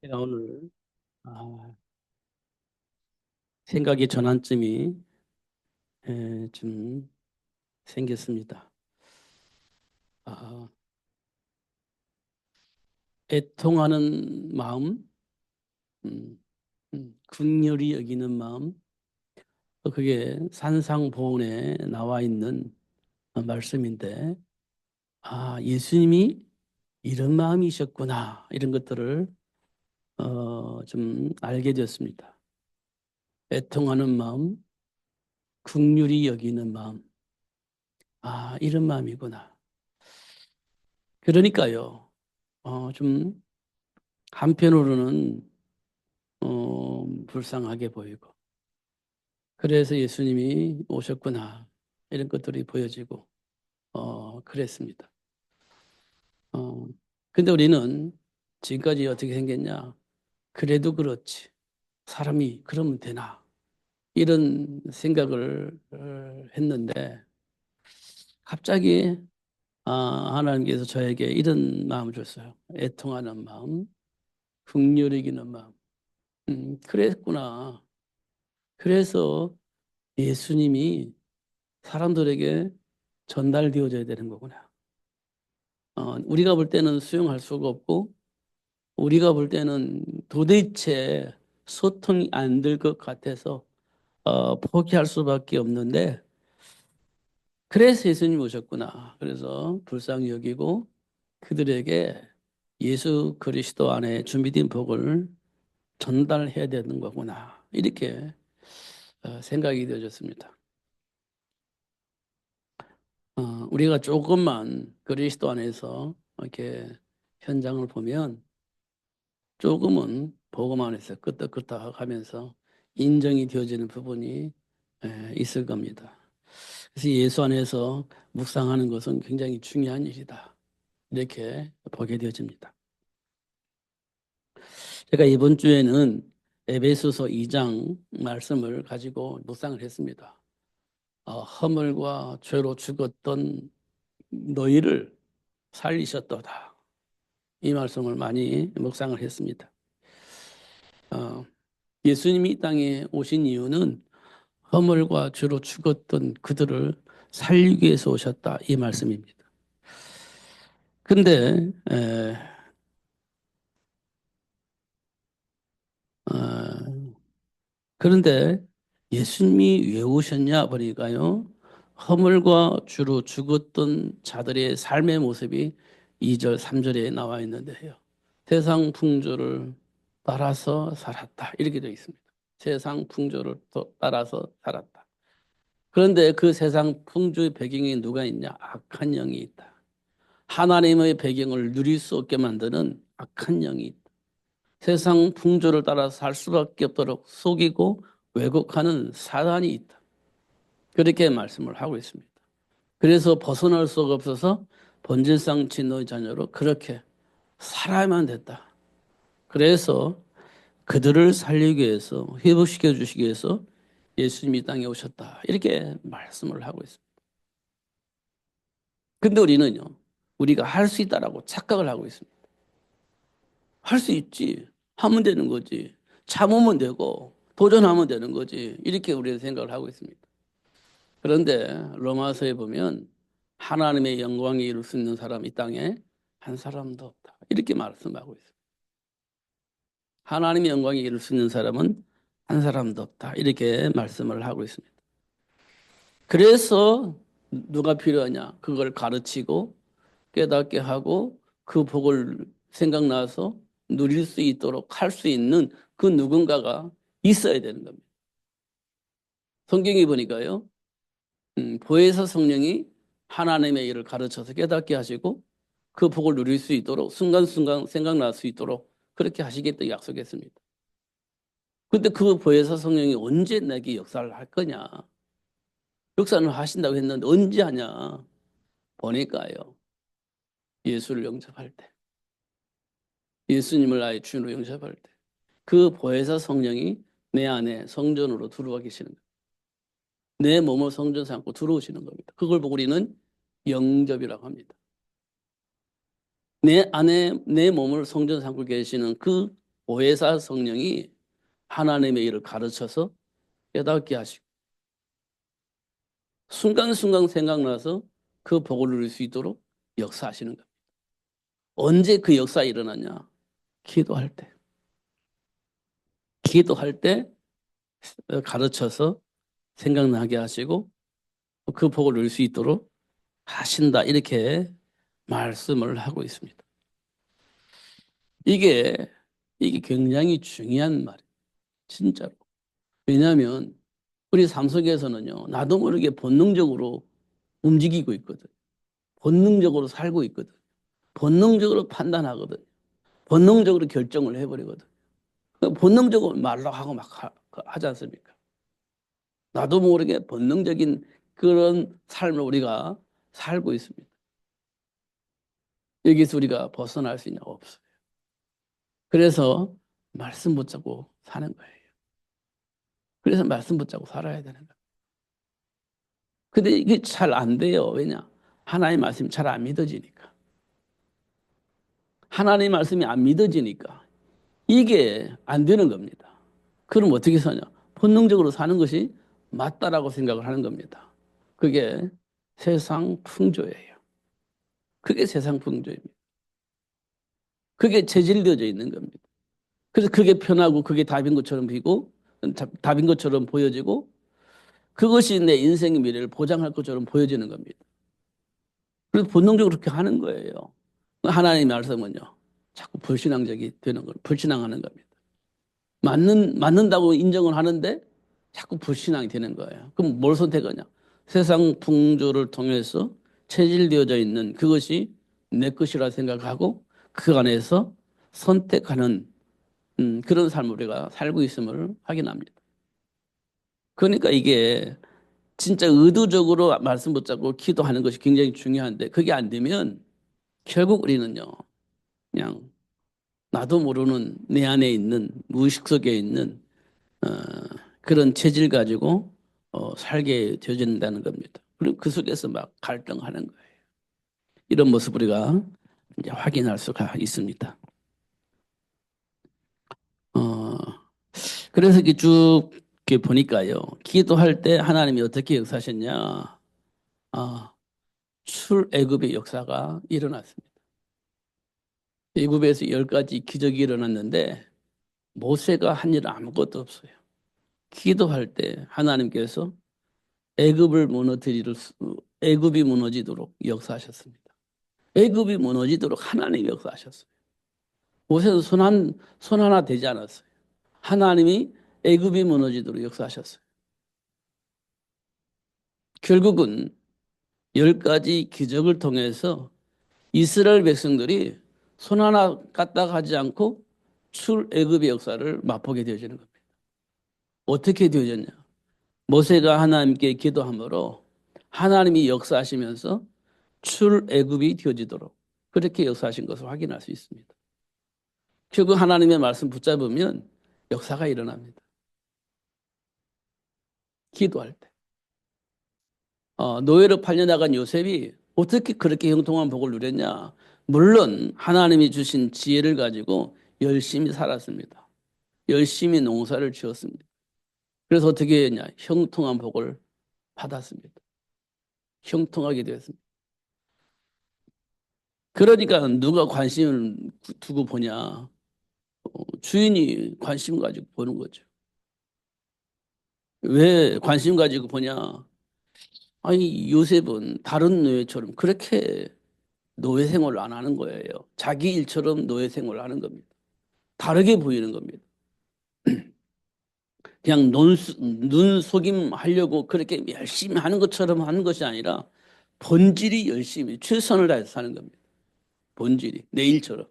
제가 오늘 아, 생각의 전환점이 좀 생겼습니다. 아, 애통하는 마음, 음, 긍휼히 여기는 마음, 또 그게 산상보훈에 나와 있는 말씀인데, 예수님이 이런 마음이셨구나 이런 것들을 좀 알게 되었습니다. 애통하는 마음, 긍휼히 여기는 마음, 이런 마음이구나. 그러니까요, 좀 한편으로는 불쌍하게 보이고 그래서 예수님이 오셨구나 이런 것들이 보여지고 그랬습니다. 어, 근데 우리는 지금까지 어떻게 생겼냐? 그래도 그렇지. 사람이 그러면 되나? 이런 생각을 했는데 갑자기 하나님께서 저에게 이런 마음을 줬어요. 애통하는 마음, 긍휼히 여기는 마음. 그랬구나. 그래서 예수님이 사람들에게 전달되어져야 되는 거구나. 우리가 볼 때는 수용할 수가 없고, 우리가 볼 때는 도대체 소통이 안 될 것 같아서 포기할 수밖에 없는데, 그래서 예수님 오셨구나. 그래서 불쌍히 여기고 그들에게 예수 그리스도 안에 준비된 복을 전달해야 되는 거구나. 이렇게 생각이 되어졌습니다. 우리가 조금만 그리스도 안에서 이렇게 현장을 보면 조금은 복음 안에서 끄떡끄떡 하면서 인정이 되어지는 부분이 있을 겁니다. 그래서 예수 안에서 묵상하는 것은 굉장히 중요한 일이다. 이렇게 보게 되어집니다. 제가 이번 주에는 에베소서 2장 말씀을 가지고 묵상을 했습니다. 허물과 죄로 죽었던 너희를 살리셨도다. 이 말씀을 많이 묵상을 했습니다. 어, 예수님이 이 땅에 오신 이유는 허물과 죄로 죽었던 그들을 살리기 위해서 오셨다. 이 말씀입니다. 근데, 어, 그런데 예수님이 왜 오셨냐 보니까요. 허물과 죄로 죽었던 자들의 삶의 모습이 2절, 3절에 나와 있는데요. 세상 풍조를 따라서 살았다. 이렇게 되어 있습니다. 세상 풍조를 따라서 살았다. 그런데 그 세상 풍조의 배경에 누가 있냐? 악한 영이 있다. 하나님의 배경을 누릴 수 없게 만드는 악한 영이 있다. 세상 풍조를 따라 살 수밖에 없도록 속이고 왜곡하는 사단이 있다. 그렇게 말씀을 하고 있습니다. 그래서 벗어날 수가 없어서 본질상 진노의 자녀로 그렇게 살아야만 됐다. 그래서 그들을 살리기 위해서 회복시켜 주시기 위해서 예수님이 땅에 오셨다. 이렇게 말씀을 하고 있습니다. 근데 우리는요, 우리가 할 수 있다라고 착각을 하고 있습니다. 할 수 있지. 하면 되는 거지. 참으면 되고, 도전하면 되는 거지. 이렇게 우리는 생각을 하고 있습니다. 그런데 로마서에 보면 하나님의 영광에 이룰 수 있는 사람 이 땅에 한 사람도 없다. 이렇게 말씀하고 있습니다. 하나님의 영광에 이룰 수 있는 사람은 한 사람도 없다. 이렇게 말씀을 하고 있습니다. 그래서 누가 필요하냐? 그걸 가르치고 깨닫게 하고 그 복을 생각나서 누릴 수 있도록 할 수 있는 그 누군가가 있어야 되는 겁니다. 성경에 보니까요. 보혜사 성령이 하나님의 일을 가르쳐서 깨닫게 하시고 그 복을 누릴 수 있도록 순간순간 생각날 수 있도록 그렇게 하시겠다 약속했습니다. 근데 그 보혜사 성령이 언제 내게 역사를 할 거냐? 역사는 하신다고 했는데 언제 하냐? 보니까요. 예수를 영접할 때. 예수님을 나의 주인으로 영접할 때. 그 보혜사 성령이 내 안에 성전으로 들어와 계시는 거예요. 내 몸을 성전 삼고 들어오시는 겁니다. 그걸 보고 우리는 영접이라고 합니다. 내 안에 내 몸을 성전 삼고 계시는 그 보혜사 성령이 하나님의 일을 가르쳐서 깨닫게 하시고 순간순간 생각나서 그 복을 누릴 수 있도록 역사하시는 겁니다. 언제 그 역사 일어나냐? 기도할 때. 기도할 때 가르쳐서 생각나게 하시고 그 복을 누릴 수 있도록 하신다. 이렇게 말씀을 하고 있습니다. 이게, 이게 굉장히 중요한 말이에요. 진짜로. 왜냐하면 우리 삶 속에서는요, 나도 모르게 본능적으로 움직이고 있거든. 본능적으로 살고 있거든. 본능적으로 판단하거든. 본능적으로 결정을 해버리거든. 본능적으로 말로 하고 막 하지 않습니까? 나도 모르게 본능적인 그런 삶을 우리가 살고 있습니다. 여기서 우리가 벗어날 수 있냐? 없어요. 그래서 말씀 붙잡고 사는 거예요. 그래서 말씀 붙잡고 살아야 되는 거예요. 근데 이게 잘 안 돼요. 왜냐? 하나님 말씀이 잘 안 믿어지니까. 하나님 말씀이 안 믿어지니까 이게 안 되는 겁니다. 그럼 어떻게 사냐? 본능적으로 사는 것이 맞다라고 생각을 하는 겁니다. 그게 세상 풍조예요. 그게 세상 풍조입니다. 그게 체질되어져 있는 겁니다. 그래서 그게 편하고 그게 답인 것처럼 보이고 답인 것처럼 보여지고 그것이 내 인생의 미래를 보장할 것처럼 보여지는 겁니다. 그래서 본능적으로 그렇게 하는 거예요. 하나님의 말씀은요. 자꾸 불신앙적이 되는 걸 불신앙하는 겁니다. 맞는다고 인정을 하는데 자꾸 불신앙이 되는 거예요. 그럼 뭘 선택하냐? 세상 풍조를 통해서 체질되어져 있는 그것이 내 것이라 생각하고 그 안에서 선택하는 그런 삶을 우리가 살고 있음을 확인합니다. 그러니까 이게 진짜 의도적으로 말씀 붙잡고 기도하는 것이 굉장히 중요한데 그게 안 되면 결국 우리는요. 그냥 나도 모르는 내 안에 있는 무의식 속에 있는 어, 그런 체질 가지고 살게 되어진다는 겁니다. 그리고 그 속에서 막 갈등하는 거예요. 이런 모습 우리가 이제 확인할 수가 있습니다. 어, 그래서 이렇게 쭉 이렇게 보니까요. 기도할 때 하나님이 어떻게 역사하셨냐? 아, 출애굽의 역사가 일어났습니다. 애굽에서 10가지 기적이 일어났는데 모세가 한 일은 아무것도 없어요. 기도할 때 하나님께서 애굽을 무너뜨리를 애굽이 무너지도록 역사하셨습니다. 애굽이 무너지도록 하나님이 역사하셨어요. 모세도 손 하나 되지 않았어요. 하나님이 애굽이 무너지도록 역사하셨어요. 결국은 10가지 기적을 통해서 이스라엘 백성들이 손 하나 까딱 하지 않고 출애굽의 역사를 맛보게 되어지는 겁니다. 어떻게 되어졌냐? 모세가 하나님께 기도함으로 하나님이 역사하시면서 출애굽이 되어지도록 그렇게 역사하신 것을 확인할 수 있습니다. 결국 하나님의 말씀 붙잡으면 역사가 일어납니다. 기도할 때. 노예로 팔려나간 요셉이 어떻게 그렇게 형통한 복을 누렸냐? 물론 하나님이 주신 지혜를 가지고 열심히 살았습니다. 열심히 농사를 지었습니다. 그래서 어떻게 했냐? 형통한 복을 받았습니다. 형통하게 되었습니다. 그러니까 누가 관심을 두고 보냐? 주인이 관심 가지고 보는 거죠. 왜 관심 가지고 보냐? 아니, 요셉은 다른 노예처럼 그렇게 노예 생활을 안 하는 거예요. 자기 일처럼 노예 생활을 하는 겁니다. 다르게 보이는 겁니다. 그냥 눈속임 하려고 그렇게 열심히 하는 것처럼 하는 것이 아니라 본질이 열심히 최선을 다해서 사는 겁니다. 본질이 내 일처럼.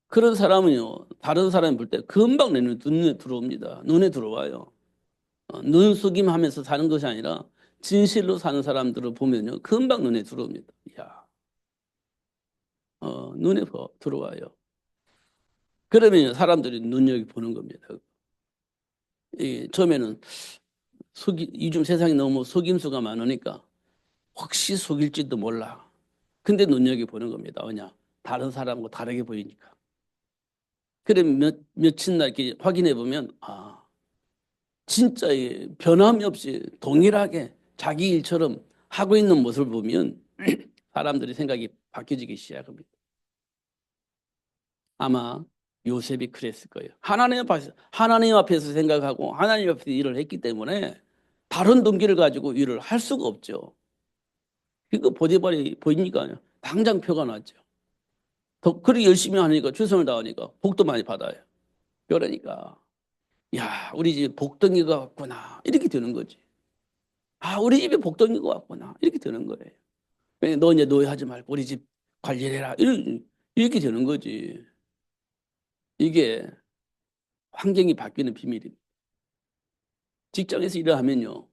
그런 사람은요, 다른 사람이 볼 때 금방 내 눈에 들어옵니다. 눈에 들어와요. 눈속임 하면서 사는 것이 아니라 진실로 사는 사람들을 보면요, 금방 눈에 들어옵니다. 이야, 눈에 들어와요. 그러면 사람들이 눈여겨보는 겁니다. 처음에는 요즘 세상이 너무 속임수가 많으니까 혹시 속일지도 몰라. 근데 눈여겨보는 겁니다. 왜냐? 다른 사람과 다르게 보이니까. 그래 며칠 날 이렇게 확인해 보면 진짜 변함이 없이 동일하게 자기 일처럼 하고 있는 모습을 보면 사람들의 생각이 바뀌어지기 시작합니다. 아마 요셉이 그랬을 거예요. 하나님 앞에서 생각하고 하나님 앞에서 일을 했기 때문에 다른 동기를 가지고 일을 할 수가 없죠. 그거 보디발이 보이니까 당장 표가 났죠. 더 그렇게 열심히 하니까 최선을 다하니까 복도 많이 받아요. 그러니까 야 우리 집에 복덩이가 왔구나 이렇게 되는 거지. 우리 집에 복덩이가 왔구나 이렇게 되는 거예요. 너 이제 노예하지 말고 우리 집 관리를 해라 이렇게 되는 거지. 이게 환경이 바뀌는 비밀입니다. 직장에서 일을 하면요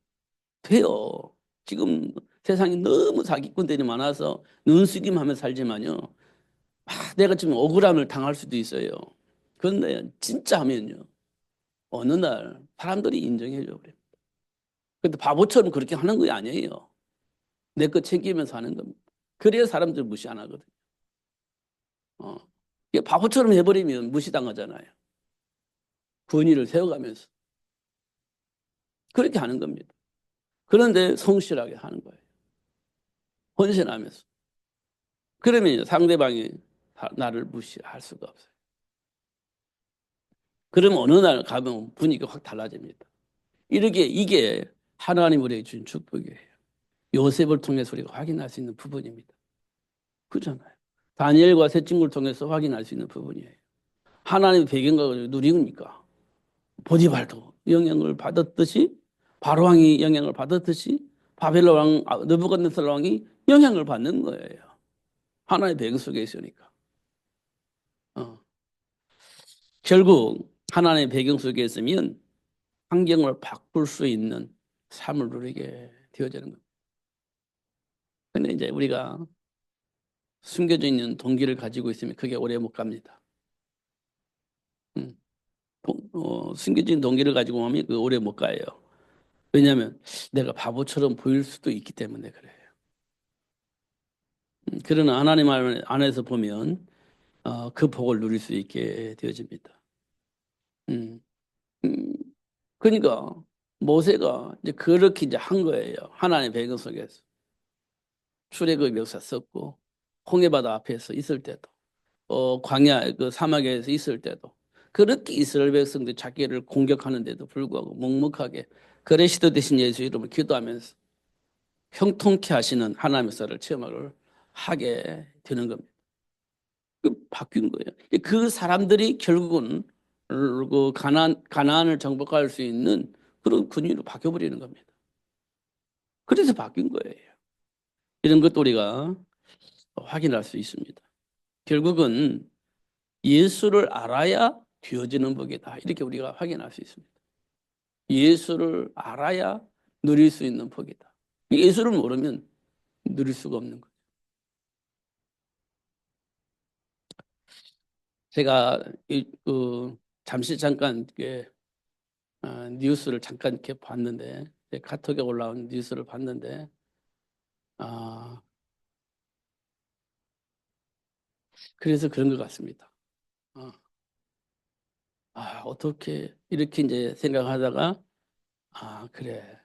돼요. 지금 세상에 너무 사기꾼들이 많아서 눈쓰림하며 살지만요. 내가 지금 억울함을 당할 수도 있어요. 그런데 진짜 하면요. 어느 날 사람들이 인정해 줘 그래요. 근데 바보처럼 그렇게 하는 거 아니에요. 내 거 챙기면서 하는 겁니다. 그래야 사람들 무시 안 하거든요. 어. 이게 바보처럼 해버리면 무시당하잖아요. 권위를 세워가면서 그렇게 하는 겁니다. 그런데 성실하게 하는 거예요. 헌신하면서. 그러면 상대방이 나를 무시할 수가 없어요. 그러면 어느 날 가면 분위기가 확 달라집니다. 이게 하나님 우리에게 준 축복이에요. 요셉을 통해서 우리가 확인할 수 있는 부분입니다. 그렇잖아요. 다니엘과 세 친구를 통해서 확인할 수 있는 부분이에요. 하나님의 배경과 누리니까 보디발도 영향을 받았듯이 바로왕이 영향을 받았듯이 바벨론 왕 느부갓네살 왕이 영향을 받는 거예요. 하나님의 배경 속에 있으니까. 어. 결국 하나님의 배경 속에 있으면 환경을 바꿀 수 있는 삶을 누리게 되어지는 겁니다. 근데 이제 우리가 숨겨져 있는 동기를 가지고 있으면 그게 오래 못 갑니다. 음. 숨겨진 동기를 가지고 오면 그 오래 못 가요. 왜냐하면 내가 바보처럼 보일 수도 있기 때문에 그래요. 그러나 하나님 안에서 보면 그 복을 누릴 수 있게 되어집니다. 음, 음, 그러니까 모세가 이제 그렇게 이제 한 거예요. 하나님의 배경 속에서 출애굽 역사 썼고 홍해바다 앞에서 있을 때도 광야 그 사막에서 있을 때도 그렇게 이스라엘 백성들이 자기를 공격하는데도 불구하고 묵묵하게 그리스도 대신 예수 이름을 기도하면서 형통케 하시는 하나님의 역사를 체험을 하게 되는 겁니다. 바뀐 거예요. 그 사람들이 결국은 그 가나안을 정복할 수 있는 그런 군인으로 바뀌어버리는 겁니다. 그래서 바뀐 거예요. 이런 것도 우리가 확인할 수 있습니다. 결국은 예수를 알아야 되어지는 복이다. 이렇게 우리가 확인할 수 있습니다. 예수를 알아야 누릴 수 있는 복이다. 예수를 모르면 누릴 수가 없는 거죠. 제가 잠시 잠깐 뉴스를 잠깐 이렇게 봤는데 카톡에 올라온 뉴스를 봤는데 아 그래서 그런 것 같습니다. 어, 어떻게 이렇게 이제 생각하다가 그래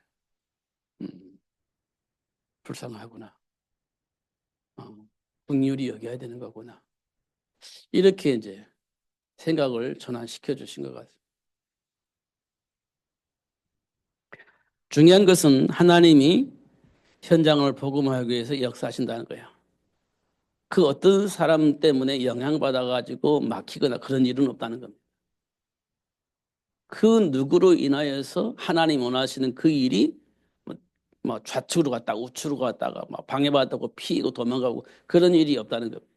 불쌍하구나. 긍휼히 여겨야 되는 거구나. 이렇게 이제 생각을 전환시켜 주신 것 같습니다. 중요한 것은 하나님이 현장을 복음하기 위해서 역사하신다는 거예요. 그 어떤 사람 때문에 영향받아가지고 막히거나 그런 일은 없다는 겁니다. 그 누구로 인하여서 하나님 원하시는 그 일이 뭐 좌측으로 갔다가 우측으로 갔다가 막 방해받았다고 피고 도망가고 그런 일이 없다는 겁니다.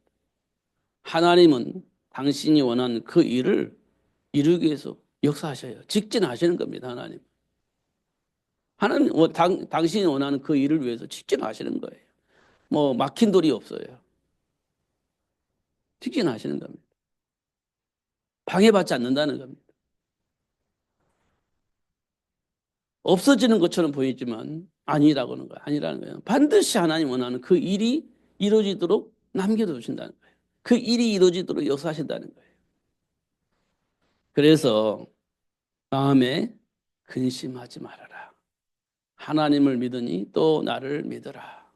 하나님은 당신이 원하는 그 일을 이루기 위해서 역사하셔요. 직진하시는 겁니다. 하나님 당신이 원하는 그 일을 위해서 직진하시는 거예요. 뭐 막힌 돌이 없어요. 직진하시는 겁니다. 방해받지 않는다는 겁니다. 없어지는 것처럼 보이지만 아니라는 거예요. 반드시 하나님 원하는 그 일이 이루어지도록 남겨두신다는 거예요. 그 일이 이루어지도록 역사하신다는 거예요. 그래서 마음에 근심하지 말아라. 하나님을 믿으니 또 나를 믿어라.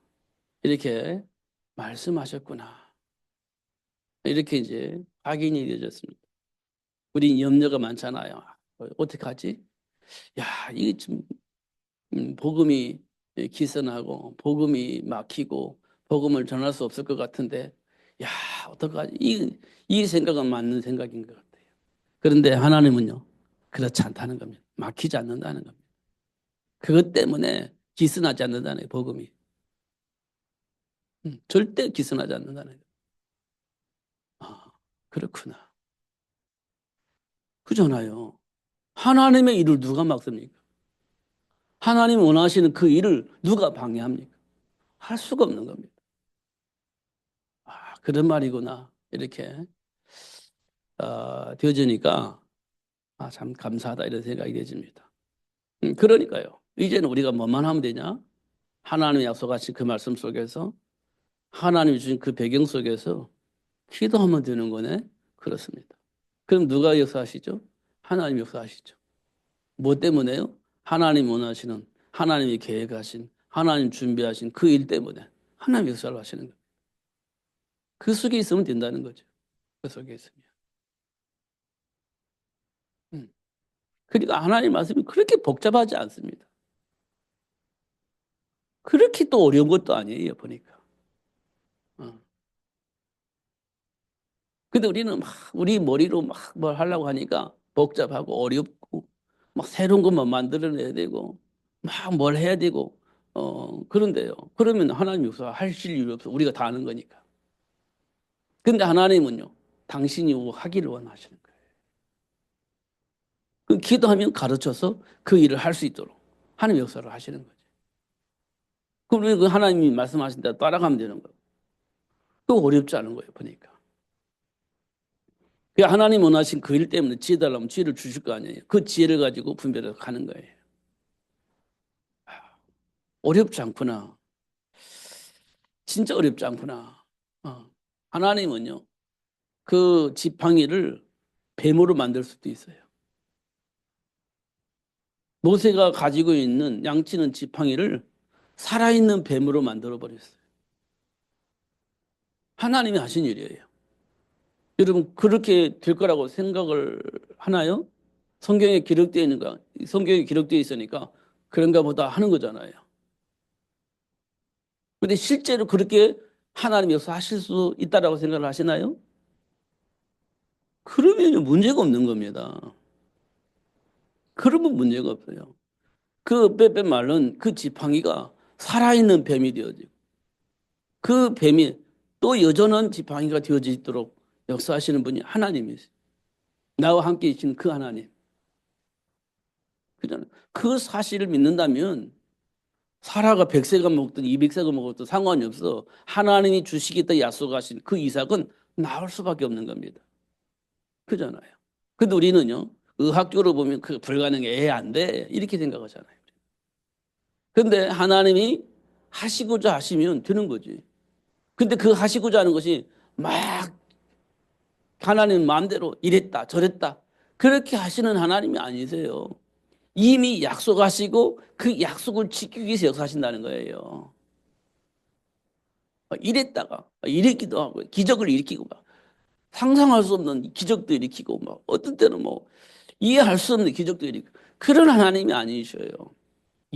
이렇게 말씀하셨구나. 이렇게 이제 확인이 되어졌습니다. 우린 염려가 많잖아요. 어떻게 하지? 야, 이게 좀 복음이 기선하고 복음이 막히고 복음을 전할 수 없을 것 같은데, 야, 어떡하지? 이 생각은 맞는 생각인 것 같아요. 그런데 하나님은요, 그렇지 않다는 겁니다. 막히지 않는다는 겁니다. 그것 때문에 기선하지 않는다는 거예요, 복음이. 절대 기선하지 않는다는 거예요. 아, 그렇구나. 그잖아요. 하나님의 일을 누가 막습니까? 하나님 원하시는 그 일을 누가 방해합니까? 할 수가 없는 겁니다. 아, 그런 말이구나. 이렇게 되어지니까 참 감사하다 이런 생각이 되집니다. 그러니까요. 이제는 우리가 뭐만 하면 되냐? 하나님의 약속하신 그 말씀 속에서 하나님이 주신 그 배경 속에서 기도하면 되는 거네. 그렇습니다. 그럼 누가 역사하시죠? 하나님 역사하시죠. 뭐 때문에요? 하나님 원하시는, 하나님이 계획하신, 하나님 준비하신 그 일 때문에 하나님 역사를 하시는 거예요. 그 속에 있으면 된다는 거죠. 그 속에 있으면. 음. 그러니까 하나님 말씀이 그렇게 복잡하지 않습니다. 그렇게 또 어려운 것도 아니에요, 보니까. 어. 근데 우리는 막 우리 머리로 막 뭘 하려고 하니까 복잡하고 어렵고 막 새로운 것만 만들어내야 되고 막 뭘 해야 되고 그런데요. 그러면 하나님 역사 하실 일이 없어. 우리가 다 아는 거니까. 근데 하나님은요. 당신이 하기를 원하시는 거예요. 그 기도하면 가르쳐서 그 일을 할 수 있도록 하나님 역사를 하시는 거죠. 그럼 우리 그 하나님이 말씀하신 대로 따라가면 되는 거예요. 또 어렵지 않은 거예요, 보니까. 그 하나님 원하신 그 일 때문에 지혜 달라면 지혜를 주실 거 아니에요. 그 지혜를 가지고 분별해서 가는 거예요. 어렵지 않구나. 진짜 어렵지 않구나. 어. 하나님은요, 그 지팡이를 뱀으로 만들 수도 있어요. 모세가 가지고 있는 양치는 지팡이를 살아있는 뱀으로 만들어 버렸어요. 하나님이 하신 일이에요. 여러분, 그렇게 될 거라고 생각을 하나요? 성경에 기록되어 있는가? 성경에 기록되어 있으니까 그런가 보다 하는 거잖아요. 근데 실제로 그렇게 하나님이 역사하실 수 있다라고 생각을 하시나요? 그러면 문제가 없는 겁니다. 그러면 문제가 없어요. 그 빼빼 말은 그 지팡이가 살아있는 뱀이 되어지고 그 뱀이 또 여전한 지팡이가 되어지도록 역사하시는 분이 하나님이세요. 나와 함께 계신 그 하나님. 그잖아요. 그 사실을 믿는다면 사라가 100세가 먹든 200세가 먹어도 상관이 없어. 하나님이 주시겠다 약속하신 그 이삭은 나올 수밖에 없는 겁니다. 그잖아요. 근데 우리는요, 의학적으로 보면 그 불가능해, 안 돼. 이렇게 생각하잖아요. 근데 하나님이 하시고자 하시면 되는 거지. 근데 그 하시고자 하는 것이 막 하나님 마음대로 이랬다, 저랬다. 그렇게 하시는 하나님이 아니세요. 이미 약속하시고 그 약속을 지키기 위해서 역사하신다는 거예요. 이랬다가 이랬기도 하고 기적을 일으키고 막 상상할 수 없는 기적도 일으키고 막 어떤 때는 뭐 이해할 수 없는 기적도 일으키고 그런 하나님이 아니셔요.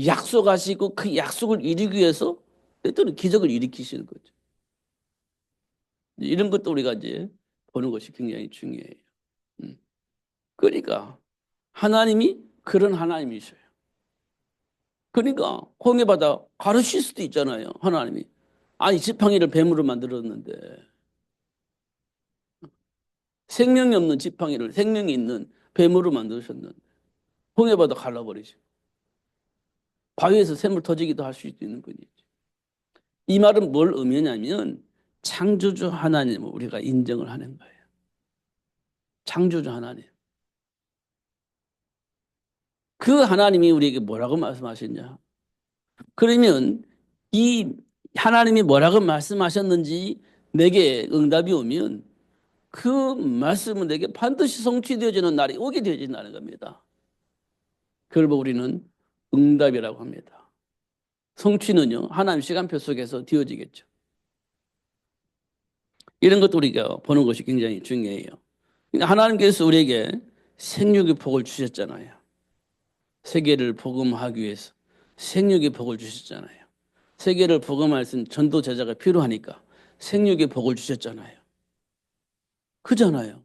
약속하시고 그 약속을 이루기 위해서 때때로 기적을 일으키시는 거죠. 이런 것도 우리가 이제 보는 것이 굉장히 중요해요. 음. 그러니까 하나님이 그런 하나님이셔요. 그러니까 홍해바다 가르칠 수도 있잖아요. 하나님이. 아니 지팡이를 뱀으로 만들었는데 생명이 없는 지팡이를 생명이 있는 뱀으로 만드셨는데 홍해바다 갈라버리죠. 바위에서 샘물 터지기도 할 수 있는 분이죠. 이 말은 뭘 의미하냐면 창조주 하나님을 우리가 인정을 하는 거예요. 창조주 하나님. 그 하나님이 우리에게 뭐라고 말씀하셨냐? 그러면 이 하나님이 뭐라고 말씀하셨는지 내게 응답이 오면 그 말씀은 내게 반드시 성취되어지는 날이 오게 되어진다는 겁니다. 그걸 보고 우리는 응답이라고 합니다. 성취는요, 하나님 시간표 속에서 되어지겠죠. 이런 것도 우리가 보는 것이 굉장히 중요해요. 하나님께서 우리에게 생육의 복을 주셨잖아요. 세계를 복음하기 위해서 생육의 복을 주셨잖아요. 세계를 복음할 수 있는 전도 제자가 필요하니까 생육의 복을 주셨잖아요. 그잖아요.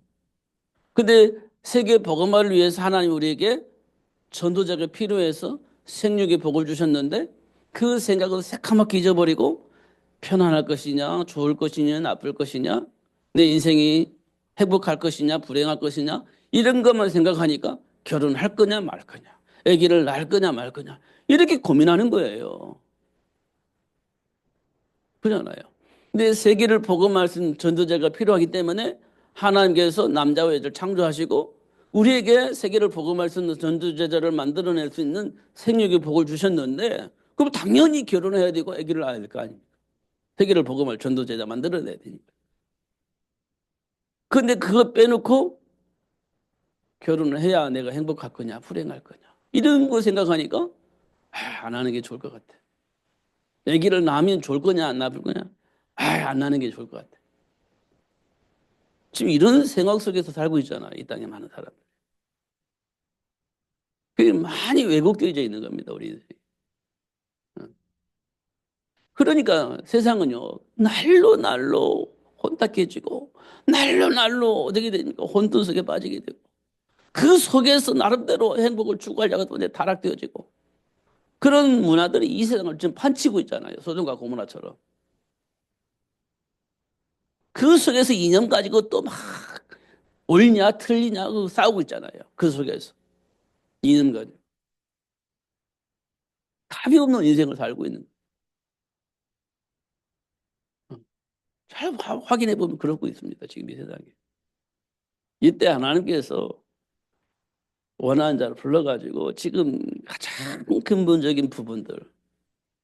근데 세계 복음화를 위해서 하나님 우리에게 전도자가 필요해서 생육의 복을 주셨는데 그 생각을 새카맣게 잊어버리고 편안할 것이냐, 좋을 것이냐, 나쁠 것이냐, 내 인생이 행복할 것이냐, 불행할 것이냐, 이런 것만 생각하니까 결혼할 거냐, 말 거냐, 아기를 낳을 거냐, 말 거냐, 이렇게 고민하는 거예요. 그렇잖아요. 근데 세계를 복음할 수 있는 전도자가 필요하기 때문에 하나님께서 남자와 여자를 창조하시고 우리에게 세계를 복음할 수 있는 전도자를 만들어낼 수 있는 생육의 복을 주셨는데 그럼 당연히 결혼해야 되고 아기를 낳아야 될 거 아닙니까? 세계를 복음할 전도제자 만들어내야 되니까. 그런데 그거 빼놓고 결혼을 해야 내가 행복할 거냐, 불행할 거냐. 이런 거 생각하니까 안 하는 게 좋을 것 같아. 아기를 낳으면 좋을 거냐, 안 낳을 거냐. 안 낳는 게 좋을 것 같아. 지금 이런 생각 속에서 살고 있잖아. 이 땅에 많은 사람들. 그게 많이 왜곡되어져 있는 겁니다. 우리들이. 그러니까 세상은요. 날로 날로 혼탁해지고 날로 날로 어떻게 되니까 혼돈 속에 빠지게 되고 그 속에서 나름대로 행복을 추구하려고 하는데 타락되어지고 그런 문화들이 이 세상을 지금 판치고 있잖아요. 소돔과 고모라처럼. 그 속에서 이념 가지고 또 막 옳냐 틀리냐 싸우고 있잖아요. 그 속에서 이념 가지고 답이 없는 인생을 살고 있는 거예요. 잘 확인해 보면 그러고 있습니다. 지금 이 세상에. 이때 하나님께서 원하는 자를 불러가지고 지금 가장 근본적인 부분들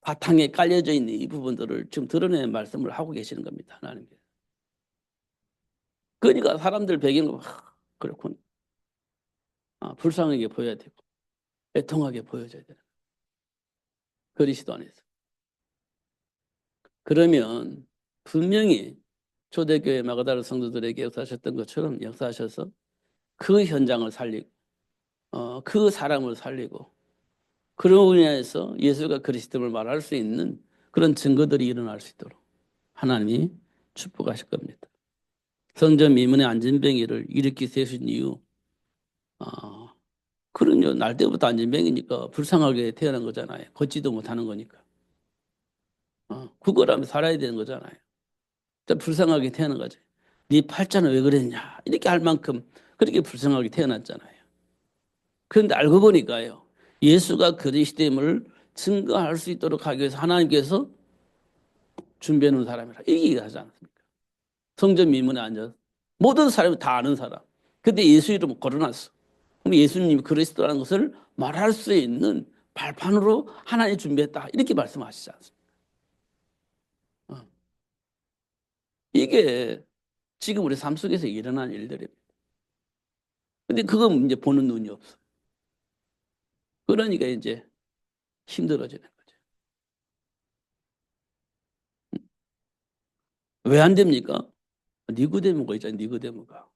바탕에 깔려져 있는 이 부분들을 지금 드러낸 말씀을 하고 계시는 겁니다. 하나님께서. 그러니까 사람들 배경은 그렇군. 불쌍하게 보여야 되고 애통하게 보여줘야 되는 그리스도 안에서. 그러면 분명히 초대교회 마가다라 성도들에게 역사하셨던 것처럼 역사하셔서 그 현장을 살리고 그 사람을 살리고 그런 분야에서 예수가 그리스도를 말할 수 있는 그런 증거들이 일어날 수 있도록 하나님이 축복하실 겁니다. 성전 미문의 안진뱅이를 일으키 세우신 이유 그럼요. 날 때부터 안진뱅이니까 불쌍하게 태어난 거잖아요. 걷지도 못하는 거니까. 그거라면 살아야 되는 거잖아요. 불쌍하게 태어난 거죠. 네 팔자는 왜 그랬냐 이렇게 할 만큼 그렇게 불쌍하게 태어났잖아요. 그런데 알고 보니까요. 예수가 그리스도임을 증거할 수 있도록 하기 위해서 하나님께서 준비해 놓은 사람이라 얘기하지 않습니까? 성전 미문에 앉아서 모든 사람이 다 아는 사람. 근데 예수 이름을 걸어놨어. 그럼 예수님이 그리스도라는 것을 말할 수 있는 발판으로 하나님 준비했다. 이렇게 말씀하시지 않습니까? 이게 지금 우리 삶 속에서 일어난 일들입니다. 근데 그건 이제 보는 눈이 없어. 그러니까 이제 힘들어지는 거죠. 왜 안 됩니까? 니고데모가 있잖아요. 니고데모가.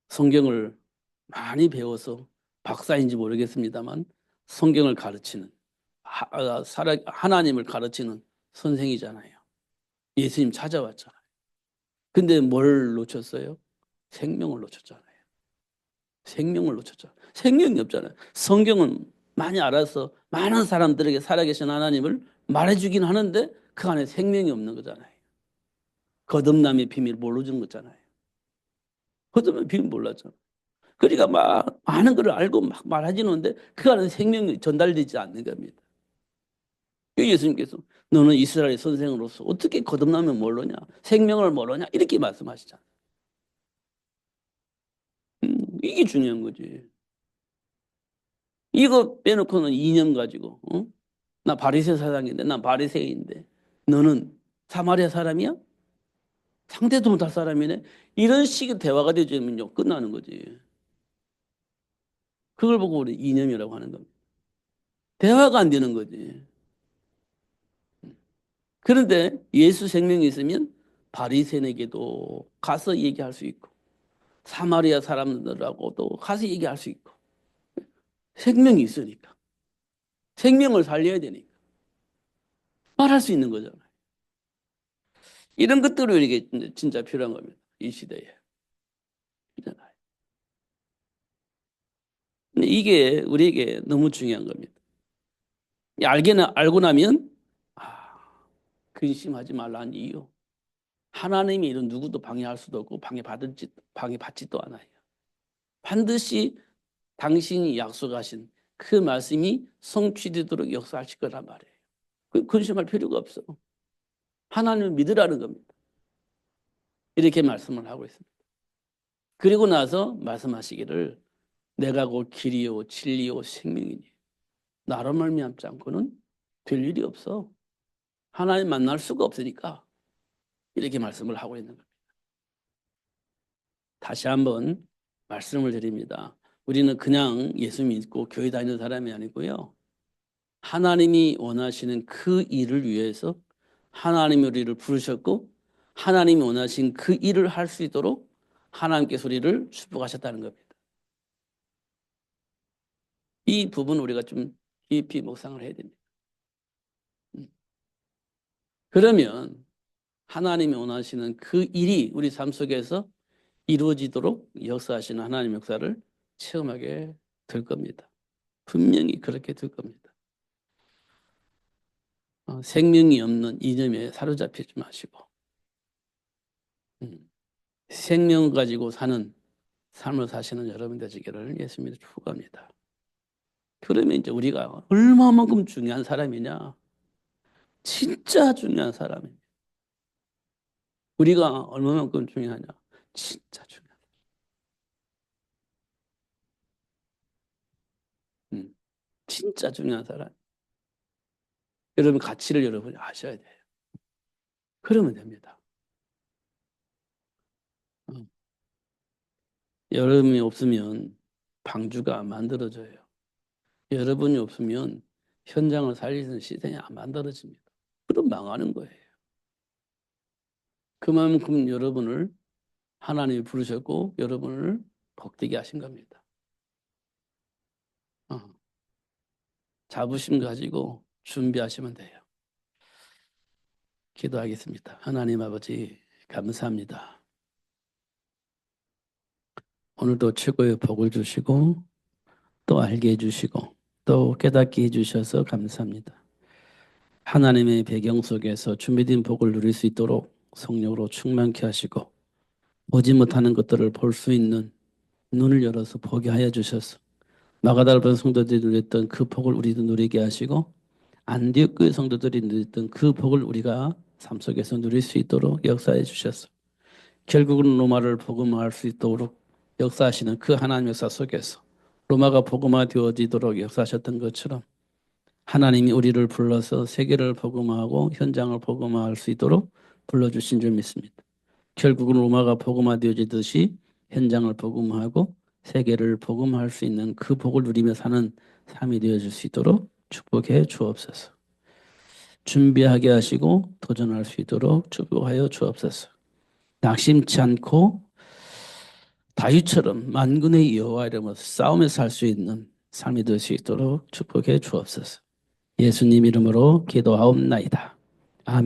성경을 많이 배워서 박사인지 모르겠습니다만 성경을 가르치는 하나님을 가르치는 선생이잖아요. 예수님 찾아왔잖아요. 근데 뭘 놓쳤어요? 생명을 놓쳤잖아요. 생명을 놓쳤잖아요. 생명이 없잖아요. 성경은 많이 알아서 많은 사람들에게 살아계신 하나님을 말해주긴 하는데 그 안에 생명이 없는 거잖아요. 거듭남의 비밀 모르는 거잖아요. 거듭남의 비밀 몰랐잖아요. 그러니까 막 많은 걸 알고 막 말하지는데 그 안에 생명이 전달되지 않는 겁니다. 예수님께서 너는 이스라엘 선생으로서 어떻게 거듭나면 모르냐? 생명을 모르냐? 이렇게 말씀하시잖아요. 이게 중요한 거지. 이거 빼놓고는 이념 가지고 나 바리새 사장인데 난 바리새인데 너는 사마리아 사람이야? 상대도 못할 사람이네. 이런 식의 대화가 되면요. 끝나는 거지. 그걸 보고 우리 이념이라고 하는 겁니다. 대화가 안 되는 거지. 그런데 예수 생명이 있으면 바리새인에게도 가서 얘기할 수 있고 사마리아 사람들하고도 가서 얘기할 수 있고 생명이 있으니까 생명을 살려야 되니까 말할 수 있는 거잖아요. 이런 것들이 우리에게 진짜 필요한 겁니다. 이 시대에. 근데 이게 우리에게 너무 중요한 겁니다. 알고 나면 아, 근심하지 말라는 이유. 하나님이 이런 누구도 방해할 수도 없고 방해받지도 않아요. 반드시 당신이 약속하신 그 말씀이 성취되도록 역사하실 거란 말이에요. 근심할 필요가 없어. 하나님을 믿으라는 겁니다. 이렇게 말씀을 하고 있습니다. 그리고 나서 말씀하시기를 내가 곧 길이요 진리요 생명이니 나로 말미암지 않고는 될 일이 없어. 하나님 만날 수가 없으니까 이렇게 말씀을 하고 있는 겁니다. 다시 한번 말씀을 드립니다. 우리는 그냥 예수 믿고 교회 다니는 사람이 아니고요. 하나님이 원하시는 그 일을 위해서 하나님이 우리를 부르셨고 하나님이 원하신 그 일을 할 수 있도록 하나님께서 우리를 축복하셨다는 겁니다. 이 부분 우리가 좀 깊이 묵상을 해야 됩니다. 그러면 하나님이 원하시는 그 일이 우리 삶 속에서 이루어지도록 역사하시는 하나님의 역사를 체험하게 될 겁니다. 분명히 그렇게 될 겁니다. 생명이 없는 이념에 사로잡히지 마시고 생명 가지고 사는 삶을 사시는 여러분 되시기를 예수님이 축복합니다. 그러면 이제 우리가 얼마만큼 중요한 사람이냐? 진짜 중요한 사람입니다. 우리가 얼마만큼 중요하냐? 진짜 중요한. 진짜 중요한 사람. 여러분 가치를 여러분이 아셔야 돼요. 그러면 됩니다. 여러분이 없으면 방주가 안 만들어져요. 여러분이 없으면 현장을 살리는 시스템이 안 만들어집니다. 그럼 망하는 거예요. 그만큼 여러분을 하나님이 부르셨고 여러분을 복되게 하신 겁니다. 자부심 가지고 준비하시면 돼요. 기도하겠습니다. 하나님 아버지 감사합니다. 오늘도 최고의 복을 주시고 또 알게 해주시고 또 깨닫게 해주셔서 감사합니다. 하나님의 배경 속에서 준비된 복을 누릴 수 있도록 성령으로 충만케 하시고 보지 못하는 것들을 볼 수 있는 눈을 열어서 보게 하여 주셔서 마가다라는 성도들이 누렸던 그 복을 우리도 누리게 하시고 안디옥교회 성도들이 누렸던 그 복을 우리가 삶 속에서 누릴 수 있도록 역사해 주셔서 결국은 로마를 복음화할 수 있도록 역사하시는 그 하나님의 역사 속에서 로마가 복음화 되어지도록 역사하셨던 것처럼 하나님이 우리를 불러서 세계를 복음화하고 현장을 복음화할 수 있도록 불러주신 줄 믿습니다. 결국은 로마가 복음화 되어지듯이 현장을 복음화하고 세계를 복음화할 수 있는 그 복을 누리며 사는 삶이 되어질 수 있도록 축복해 주옵소서. 준비하게 하시고 도전할 수 있도록 축복하여 주옵소서. 낙심치 않고 다윗처럼 만군의 여호와 이름으로 싸우면서 살 수 있는 삶이 될 수 있도록 축복해 주옵소서. 예수님 이름으로 기도하옵나이다.